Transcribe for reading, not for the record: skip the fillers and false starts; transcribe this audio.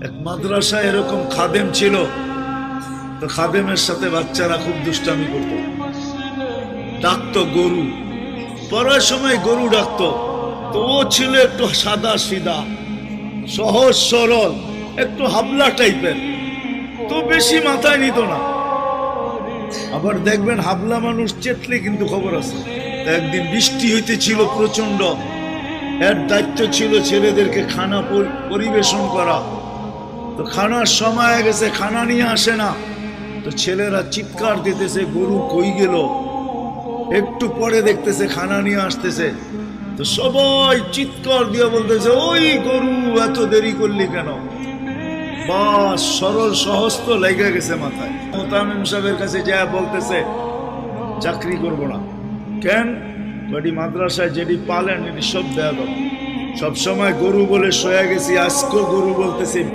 এক মাদ্রাসায় এরকম খাদেম ছিল, তো খাদেমের সাথে বাচ্চারা খুব দুষ্টামি করত, ডাকতো গরু, পড়ার সময় গরু ডাকতো। তো ও ছিল একটু সাদা সিধা, সহজ সরল, একটু হাবলা টাইপের, তো বেশি মাথায় নিত না। আবার দেখবেন হাবলা মানুষ চেতলে কিন্তু খবর আছে। একদিন বৃষ্টি হইতেছিল প্রচন্ড, এর দায়িত্ব ছিল ছেলেদেরকে খানা পরিবেশন করা। তো খানার সময় হয়ে গেছে, খানা নিয়ে আসে না, তো ছেলেরা চিৎকার দিতেছে গরু কই গেল। একটু পরে দেখতেছে খানা নিয়ে আসতেছে, তো সবাই চিৎকার দিয়ে বলতেছে ওই গরু এত দেরি করলি কেন। বাস সরল সহজ তো লেগে গেছে মাথায়। মোতামিম সাহেবের কাছে যা বলতেছে চাকরি করব না। কেন? বাড়ি মাদ্রাসায় যেটি পালেন এটি সব দেয়া দাও। সবসময় গরু বলে শোয়া গেছি, আজকেও গরু বলতেছি।